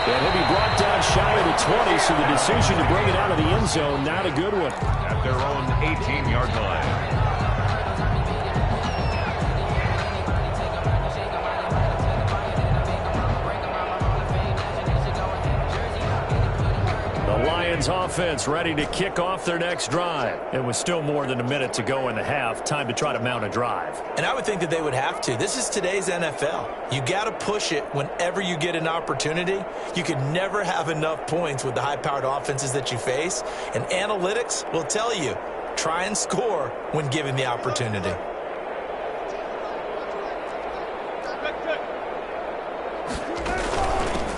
And he'll be brought down shy of the 20, so the decision to bring it out of the end zone, not a good one. At their own 18-yard line. Offense ready to kick off their next drive. It was still more than a minute to go in the half. Time to try to mount a drive. And I would think that they would have to. This is today's NFL. You got to push it whenever you get an opportunity. You can never have enough points with the high-powered offenses that you face. And analytics will tell you, try and score when given the opportunity.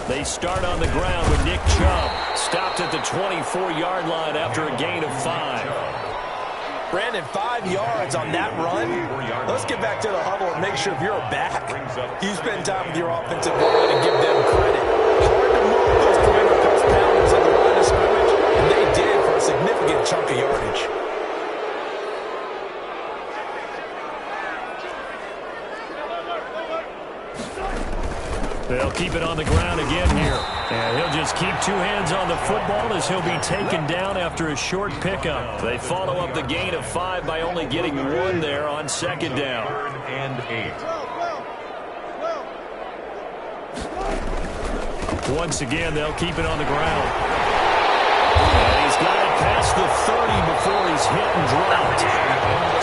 They start on the ground with Nick Chubb. Stopped at the 24-yard line after a gain of 5. Brandon, 5 yards on that run. Let's get back to the huddle and make sure if you're a back, you spend time with your offensive line and give them credit. Hard to move those 300-plus pounders at the line of scrimmage, and they did for a significant chunk of yardage. They'll keep it on the ground again here. And he'll just keep two hands on the football as he'll be taken down after a short pickup. They follow up the gain of 5 by only getting 1 there on second down. 3rd and 8. Once again, they'll keep it on the ground. And he's got it past the 30 before he's hit and dropped.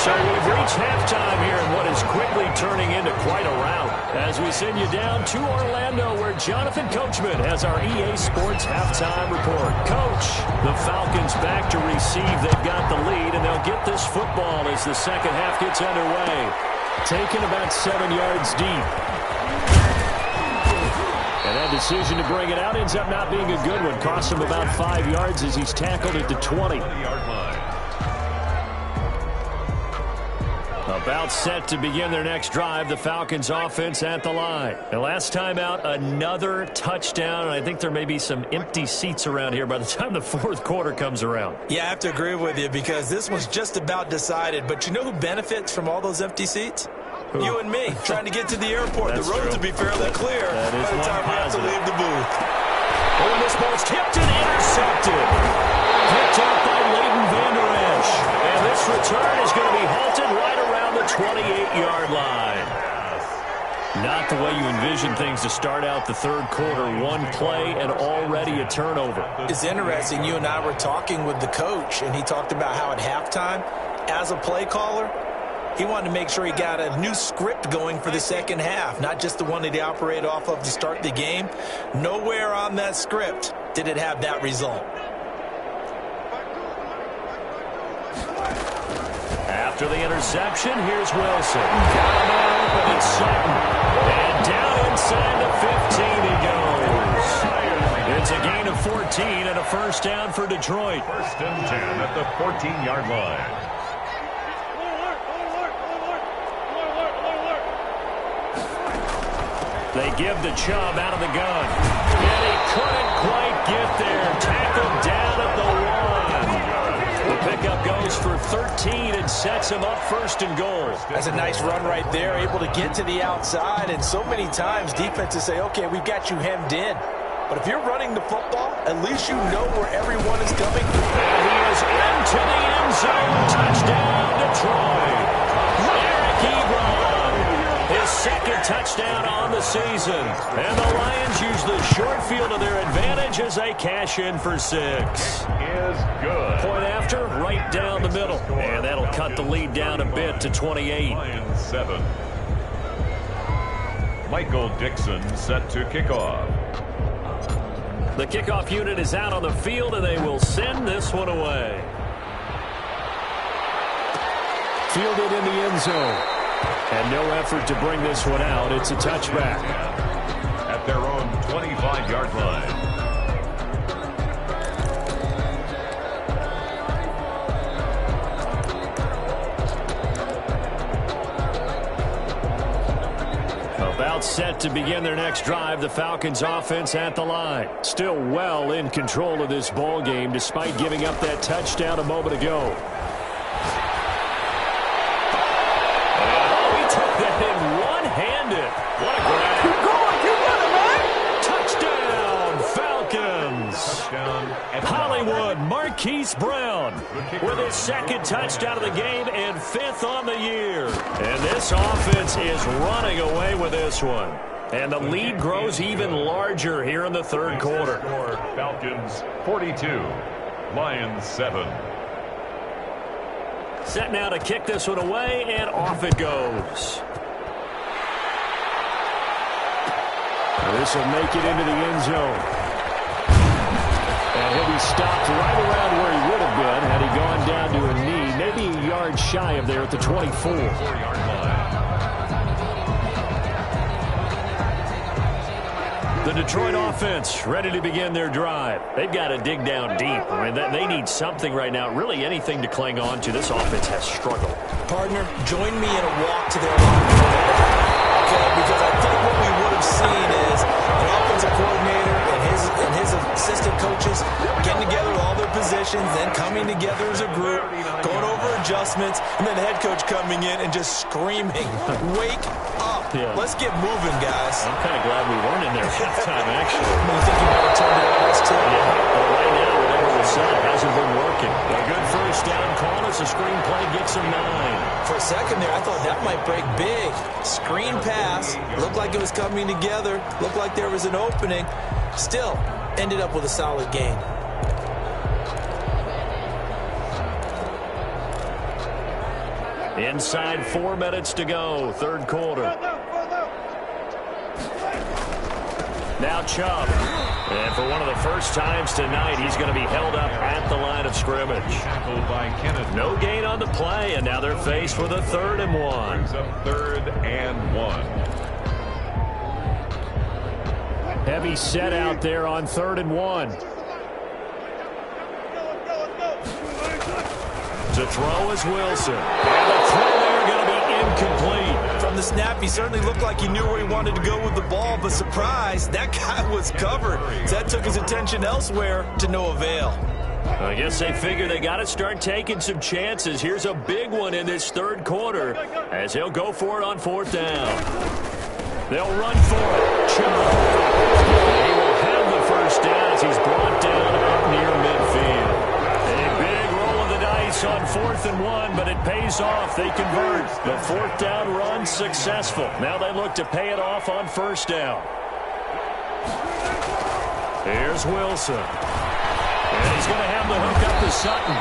So we've reached halftime here in what is quickly turning into quite a rout. As we send you down to Orlando, where Jonathan Coachman has our EA Sports halftime report. Coach, the Falcons back to receive. They've got the lead, and they'll get this football as the second half gets underway. Taken about 7 yards deep. And that decision to bring it out ends up not being a good one. Costs him about 5 yards as he's tackled at the 20. About set to begin their next drive. The Falcons offense at the line. And last time out, another touchdown. And I think there may be some empty seats around here by the time the fourth quarter comes around. Yeah, I have to agree with you because this one's just about decided. But you know who benefits from all those empty seats? Who? You and me, trying to get to the airport. The roads will be fairly clear by the time we have to leave the booth. Oh, and this ball's tipped and intercepted. Picked up by Leighton Vander Esch. And this return is going to be halted right around the 28-yard line. Not the way you envision things to start out the third quarter. One play and already a turnover. It's interesting. You and I were talking with the coach, and he talked about how at halftime, as a play caller, he wanted to make sure he got a new script going for the second half, not just the one that he operated off of to start the game. Nowhere on that script did it have that result. After the interception, here's Wilson. Got a man open, it's Sutton. And down inside the 15 he goes. It's a gain of 14 and a first down for Detroit. 1st and 10 at the 14-yard line. They give the Chubb out of the gun. And he couldn't quite get there. Tackled down at the 1. The pickup goes for 13 and sets him up 1st and goal. That's a nice run right there, able to get to the outside. And so many times defenses say, okay, we've got you hemmed in. But if you're running the football, at least you know where everyone is coming. And he is into the end zone. Touchdown, Detroit. Eric Ebron, his second touchdown on the season. And the Lions use the short field to their advantage as they cash in for 6. Is good. Point after, right down the middle. And that'll cut the lead down a bit to 28. Lions 7. Michael Dixon set to kick off. The kickoff unit is out on the field, and they will send this one away. Fielded in the end zone. And no effort to bring this one out. It's a touchback. At their own 25-yard line. About set to begin their next drive. The Falcons offense at the line. Still well in control of this ball game despite giving up that touchdown a moment ago. Oh, he took that in one-handed. What a grab. Keep going, man. Touchdown, Hollywood Marquise Brown with his second touchdown of the game and 5th on the year. And this offense is running away with this one. And the lead grows even larger here in the third quarter. Falcons 42, Lions 7. Set now to kick this one away, and off it goes. This will make it into the end zone. And he'll be stopped right around where he would have been had he gone down to a knee, maybe a yard shy of there at the 24. The Detroit offense ready to begin their drive. They've got to dig down deep. I mean, they need something right now, really anything to cling on to. This offense has struggled. Partner, join me in a walk to their line. Okay, because I think what we would have seen is an offensive coordinator and his assistant coaches getting together with all their positions, then coming together as a group, going over adjustments, and then the head coach coming in and just screaming, "Wake up. Yeah. Let's get moving, guys." I'm kind of glad we weren't in there halftime, actually. You think you might have turned it on us, too? Yeah, but right now, whatever was said hasn't been working. A good first down call as the screenplay gets him 9. For a second there, I thought that might break big. Screen pass. Looked like it was coming together. Looked like there was an opening. Still, ended up with a solid gain. Inside 4 minutes to go, third quarter. Now Chubb. And for one of the first times tonight, he's going to be held up at the line of scrimmage. No gain on the play, and now they're faced with a 3rd and 1. Third and 1. Heavy set out there on 3rd and 1. To throw is Wilson. And the throw there going to be incomplete. From the snap, he certainly looked like he knew where he wanted to go with the ball, but surprise, that guy was covered. So that took his attention elsewhere to no avail. I guess they figure they got to start taking some chances. Here's a big one in this third quarter as he'll go for it on 4th down. They'll run for it. Chubb. He will have the first down as he's brought down up near midfield. A big roll of the dice on 4th and 1, but it pays off. They convert. The 4th down run successful. Now they look to pay it off on 1st down. Here's Wilson. And he's going to have the hook up to Sutton.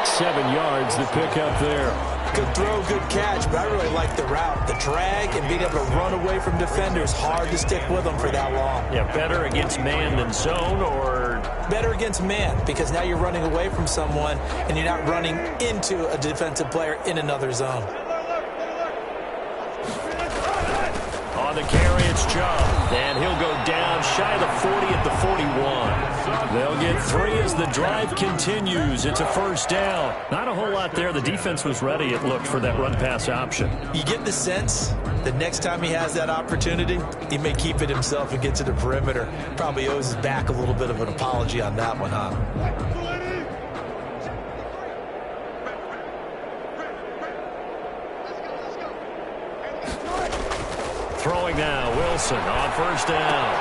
7 yards, the pickup there. Good throw, good catch, but I really like the route. The drag and being able to run away from defenders, hard to stick with them for that long. Yeah, better against man than zone, or? Better against man, because now you're running away from someone and you're not running into a defensive player in another zone. On the carry, it's Chubb, and he'll go down shy of the 40 at the 41. They'll get 3 as the drive continues. It's a 1st down. Not a whole lot there. The defense was ready, it looked, for that run-pass option. You get the sense that next time he has that opportunity, he may keep it himself and get to the perimeter. Probably owes his back a little bit of an apology on that one, huh? Throwing now, Wilson on 1st down.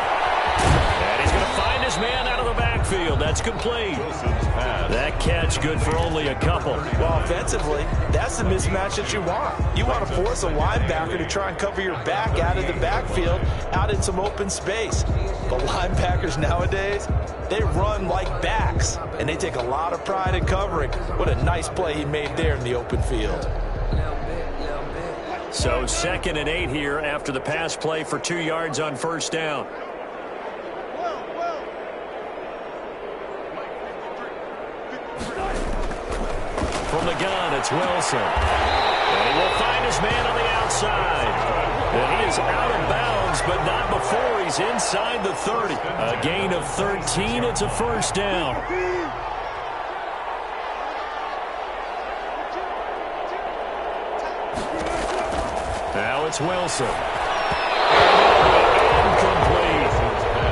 And he's going to find his man out of the backfield. That's complete. That catch good for only a couple. Well, offensively, that's the mismatch that you want. You want to force a linebacker to try and cover your back out of the backfield, out in some open space. But linebackers nowadays, they run like backs, and they take a lot of pride in covering. What a nice play he made there in the open field. So 2nd and 8 here after the pass play for 2 yards on 1st down. From the gun, it's Wilson. And he will find his man on the outside. And he is out of bounds, but not before he's inside the 30. A gain of 13. It's a 1st down. Now it's Wilson. Incomplete.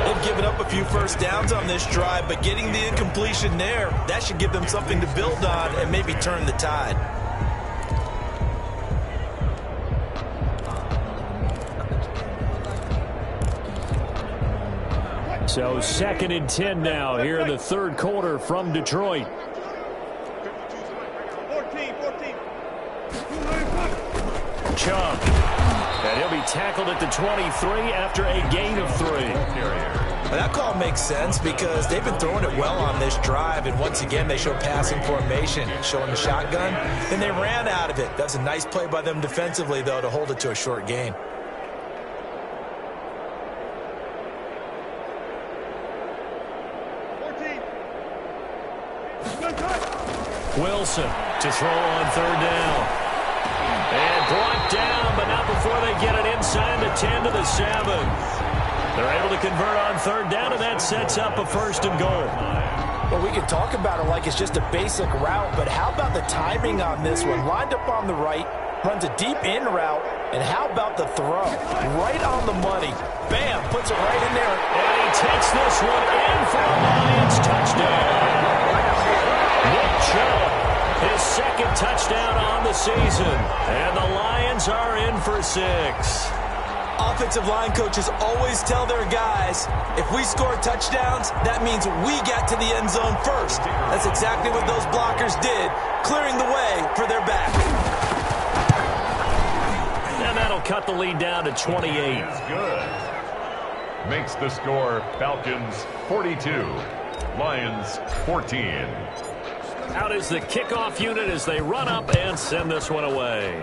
They've given up a few 1st downs on this drive, but getting the incompletion there, that should give them something to build on and maybe turn the tide. So 2nd and 10 now here in the third quarter from Detroit. Chubb. And he'll be tackled at the 23 after a gain of 3. That call makes sense because they've been throwing it well on this drive, and once again they show passing formation, showing the shotgun. Then they ran out of it. That's a nice play by them defensively, though, to hold it to a short gain. Wilson to throw on 3rd down. And brought down, but not before they get it inside the 10 to the 7. They're able to convert on 3rd down, and that sets up a 1st and goal. Well, we can talk about it like it's just a basic route, but how about the timing on this one? Lined up on the right, runs a deep in route, and how about the throw? Right on the money. Bam, puts it right in there. And he takes this one in for a Lions touchdown. Nick Chubb, his 2nd touchdown on the season. And the Lions are in for 6. Offensive line coaches always tell their guys, if we score touchdowns, that means we get to the end zone first. That's exactly what those blockers did, clearing the way for their back. And that'll cut the lead down to 28. Good. Makes the score Falcons 42, Lions 14. Out is the kickoff unit as they run up and send this one away.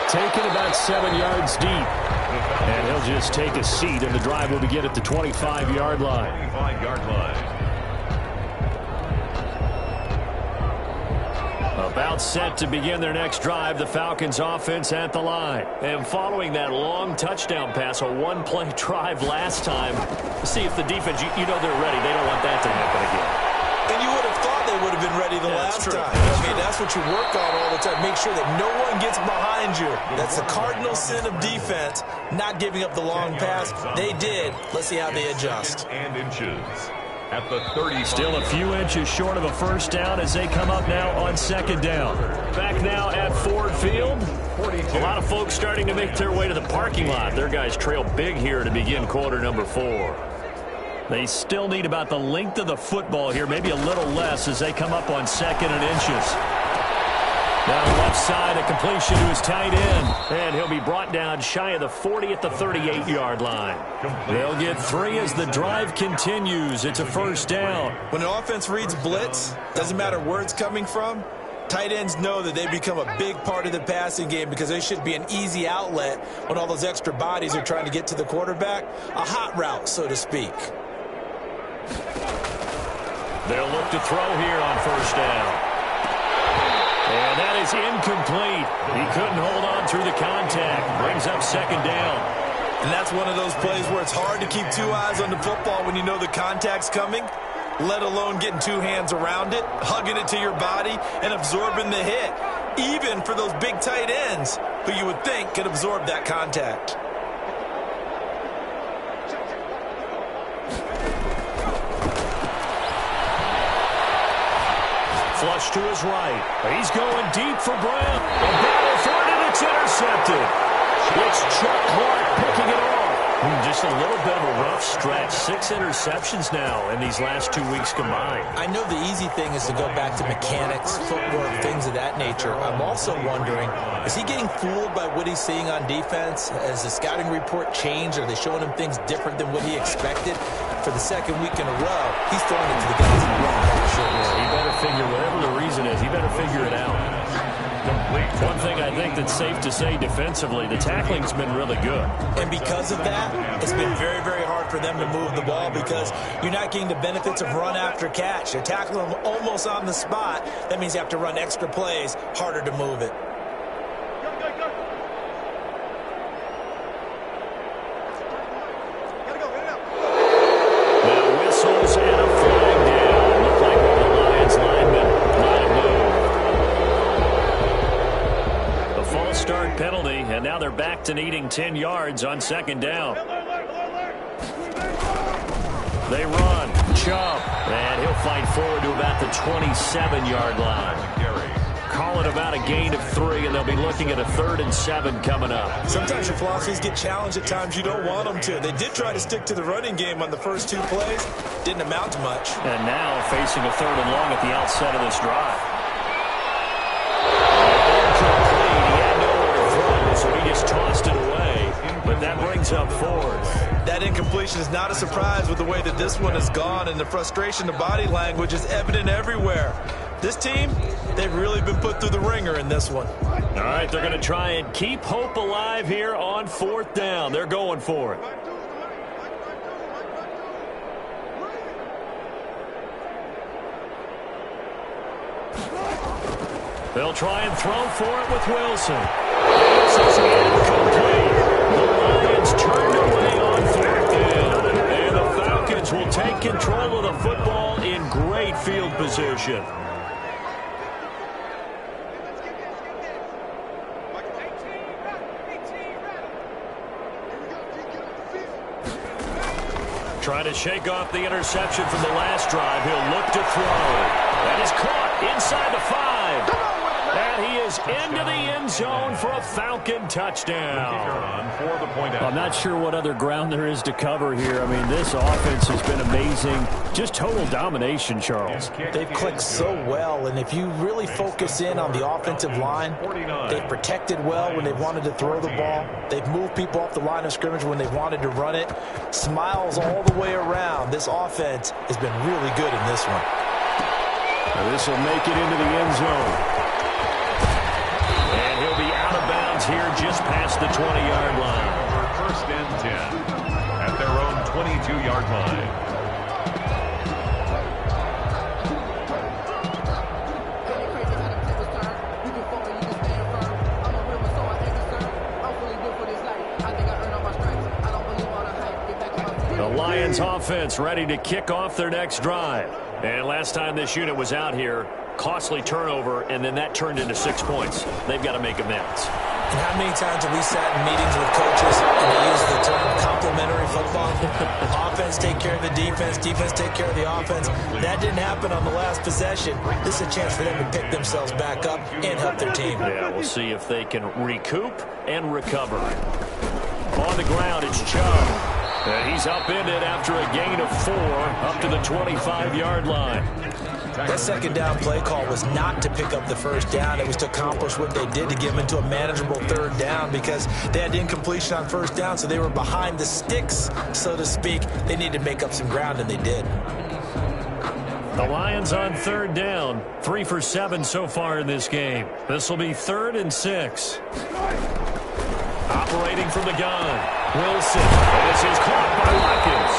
Taken about 7 yards deep. And he'll just take a seat, and the drive will begin at the 25-yard line. 25-yard line. About set to begin their next drive, the Falcons offense at the line. And following that long touchdown pass, a one-play drive last time, see if the defense, you know they're ready. They don't want that to happen again. And you would have thought they would have been ready the last time. I mean, that's what you work on all the time. Make sure that no one gets behind you. That's the cardinal sin of defense, not giving up the long pass. They did. Let's see how they adjust. And inches at the 30. Still a few inches short of a 1st down as they come up now on 2nd down. Back now at Ford Field. A lot of folks starting to make their way to the parking lot. Their guys trail big here to begin quarter number 4. They still need about the length of the football here, maybe a little less as they come up on 2nd and inches. Down the left side, a completion to his tight end. And he'll be brought down shy of the 40 at the 38-yard line. They'll get 3 as the drive continues. It's a 1st down. When an offense reads blitz, doesn't matter where it's coming from, tight ends know that they become a big part of the passing game because they should be an easy outlet when all those extra bodies are trying to get to the quarterback. A hot route, so to speak. They'll look to throw here on 1st down. And that is incomplete. He couldn't hold on through the contact. Brings up 2nd down. And that's one of those plays where it's hard to keep 2 eyes on the football when you know the contact's coming, let alone getting 2 hands around it, hugging it to your body, and absorbing the hit. Even for those big tight ends who you would think could absorb that contact. Flush to his right. He's going deep for Brown. A battle for it, and it's intercepted. It's Chuck Clark picking it off. Just a little bit of a rough stretch. 6 interceptions now in these last 2 weeks combined. I know the easy thing is to go back to mechanics, footwork, things of that nature. I'm also wondering, is he getting fooled by what he's seeing on defense? Has the scouting report changed? Are they showing him things different than what he expected? For the 2nd week in a row, he's throwing it to the guys in the wrong direction. He better figure, whatever the reason is, he better figure it out. One thing I think that's safe to say defensively, the tackling's been really good. And because of that, it's been very, very hard for them to move the ball because you're not getting the benefits of run after catch. They're tackling them almost on the spot. That means you have to run extra plays, harder to move it. Now whistles and a flag down. Look like the Lions linemen let it move. A false start penalty, and now they're back to needing 10 yards on 2nd down. They run. Chubb. And he'll fight forward to about the 27-yard line. call it about a gain of 3, and they'll be looking at a 3rd and 7 coming up. Sometimes your philosophies get challenged at times you don't want them to. They did try to stick to the running game on the first 2 plays. Didn't amount to much. And now facing a 3rd and long at the outset of this drive. Incomplete. He had nowhere to throw, so he just tossed it away. But that brings up 4th. That incompletion is not a surprise with the way that this one has gone, and the frustration, the body language is evident everywhere. This team, they've really been put through the ringer in this one. All right, they're going to try and keep hope alive here on 4th down. They're going for it. They'll try and throw for it with Wilson. This is incomplete. The Lions turned away on 4th down. And the Falcons will take control of the football in great field position. Trying to shake off the interception from the last drive. He'll look to throw. That is caught inside the 5. And he is into the end zone for a Falcon touchdown. I'm not sure what other ground there is to cover here. I mean, this offense has been amazing. Just total domination, Charles. They've clicked so well, and if you really focus in on the offensive line, they've protected well when they've wanted to throw the ball. They've moved people off the line of scrimmage when they've wanted to run it. Smiles all the way around. This offense has been really good in this one. This will make it into the end zone. And he'll be out of bounds here just past the 20-yard line. 1st and 10 at their own 22-yard line. The Lions offense ready to kick off their next drive. And last time this unit was out here, costly turnover, and then that turned into 6 points. They've got to make amends. And how many times have we sat in meetings with coaches and they use the term complementary football? Offense take care of the defense, defense take care of the offense. That didn't happen on the last possession. This is a chance for them to pick themselves back up and help their team. Yeah, we'll see if they can recoup and recover. On the ground, it's Chubb. And he's upended after a gain of 4 up to the 25-yard line. That second down play call was not to pick up the first down. It was to accomplish what they did, to give them into a manageable 3rd down, because they had incompletion on 1st down, so they were behind the sticks, so to speak. They needed to make up some ground, and they did. The Lions on 3rd down, 3 for 7 so far in this game. This will be 3rd and 6. Operating from the gun, Wilson. This is caught by Watkins.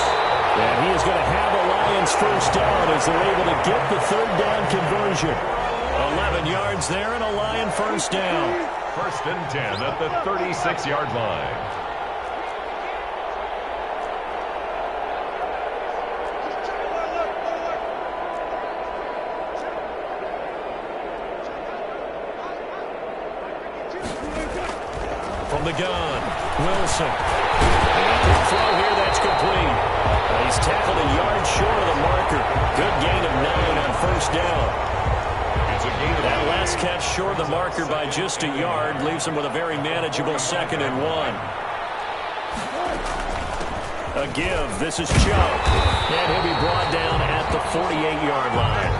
And he is going to have a Lions 1st down as they're able to get the 3rd down conversion. 11 yards there and a Lion 1st down. 1st and 10 at the 36-yard line. From the gun, Wilson. And the throw here, that's complete. He's tackled a yard short of the marker. Good gain of 9 on 1st down. That last catch short of the marker by just a yard leaves him with a very manageable 2nd and 1. A give. This is Chubb. And he'll be brought down at the 48-yard line.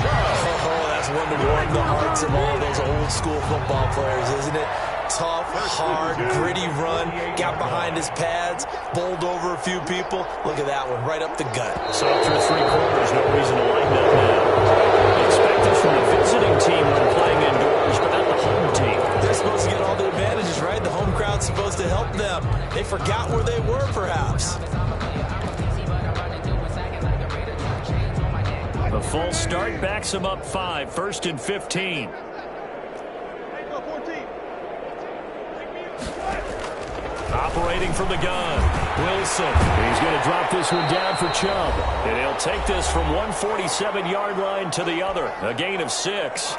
Oh, that's one to warm the hearts of all those old school football players, isn't it? Tough, hard, gritty run, got behind his pads, bowled over a few people. Look at that one, right up the gut. So through 3 quarters, no reason to lighten up now. Expect this from the visiting team when playing indoors, but not the home team. They're supposed to get all the advantages, right? The home crowd's supposed to help them. They forgot where they were, perhaps. The full start backs him up 5, 1st and 15. Operating from the gun, Wilson. He's going to drop this one down for Chubb. And he'll take this from 147-yard line to the other. A gain of 6.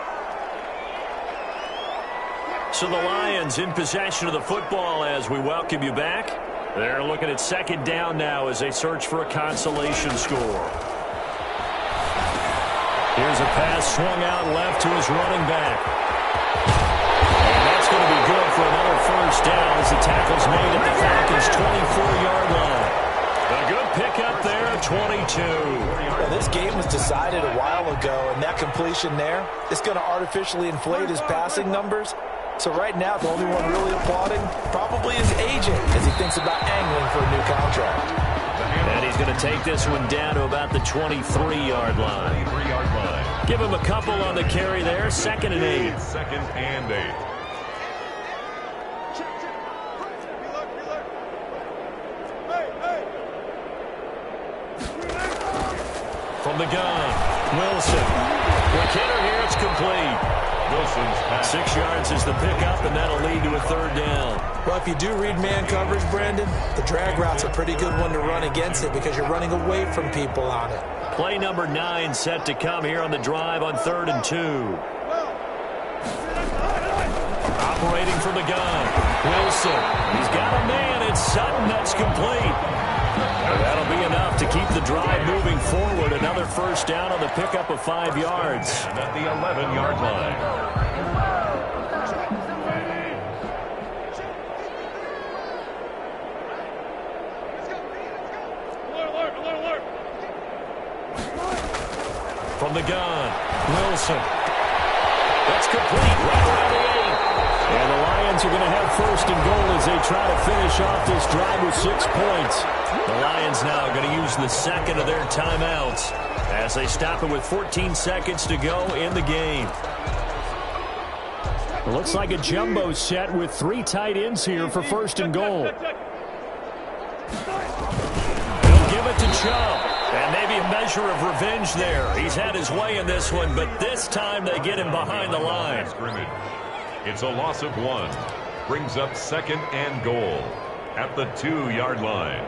So the Lions in possession of the football as we welcome you back. They're looking at 2nd down now as they search for a consolation score. Here's a pass swung out left to his running back. going to be good for another first down as the tackle's made at the Falcons' 24-yard line. A good pickup there at 22. Well, this game was decided a while ago, and that completion there is going to artificially inflate his passing numbers. So right now, the only one really applauding probably his agent as he thinks about angling for a new contract. And he's going to take this one down to about the 23-yard line. Give him a couple on the carry there. 2nd and 8. 2nd and 8. From the gun, Wilson. McKinnon here, it's complete. Wilson's pass. 6 yards is the pickup, and that'll lead to a 3rd down. Well, if you do read man coverage, Brandon, the drag route's a pretty good one to run against it because you're running away from people on it. Play number 9 set to come here on the drive on 3rd and 2. Operating from the gun, Wilson. He's got a man. It's Sutton. That's complete. That'll be enough to keep the drive moving forward. Another first down on the pickup of 5 yards. And at the 11-yard line. From the gun, Wilson. That's complete right around the 8. And the Lions are going to have 1st and goal as they try to finish off this drive with 6 points. The Lions now are going to use the 2nd of their timeouts as they stop it with 14 seconds to go in the game. It looks like a jumbo set with 3 tight ends here for 1st and goal. They'll give it to Chubb. And maybe a measure of revenge there. He's had his way in this one, but this time they get him behind the line. It's a loss of 1. Brings up 2nd and goal at the 2-yard line.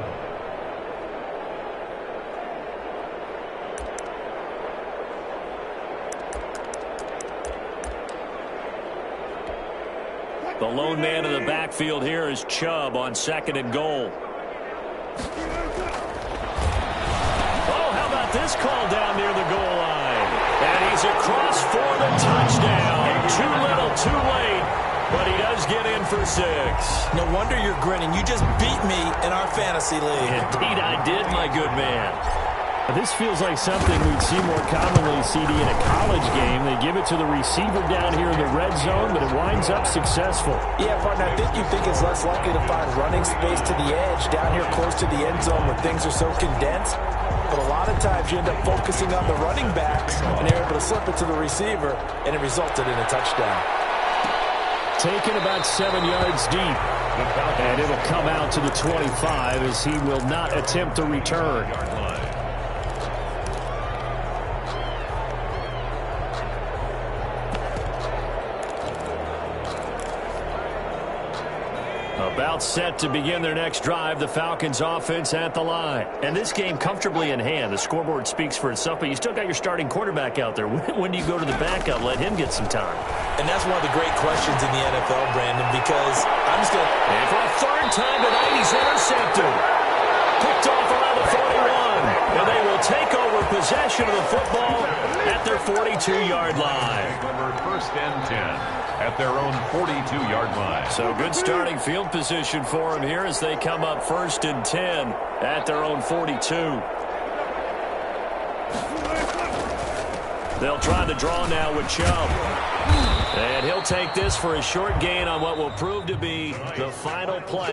The lone man in the backfield here is Chubb on 2nd and goal. This call down near the goal line. And he's across for the touchdown. Too little, too late. But he does get in for 6. No wonder you're grinning. You just beat me in our fantasy league. Indeed I did, my good man. This feels like something we'd see more commonly, CD, in a college game. They give it to the receiver down here in the red zone, but it winds up successful. Yeah, partner, I think it's less likely to find running space to the edge down here close to the end zone where things are so condensed. But a lot of times you end up focusing on the running backs, and they're able to slip it to the receiver, and it resulted in a touchdown. Taken about 7 yards deep. And it'll come out to the 25 as he will not attempt to return. About set to begin their next drive, the Falcons offense at the line. And this game comfortably in hand. The scoreboard speaks for itself, but you still got your starting quarterback out there. When do you go to the backup, let him get some time? And that's one of the great questions in the NFL, Brandon, because I'm just going to... And for a 3rd time tonight, he's intercepted. Picked off around the 41. And they will take over possession of the football at their 42-yard line. 1st and 10. At their own 42-yard line. So good starting field position for them here as they come up 1st and 10 at their own 42. They'll try the draw now with Chubb. And he'll take this for a short gain on what will prove to be the final play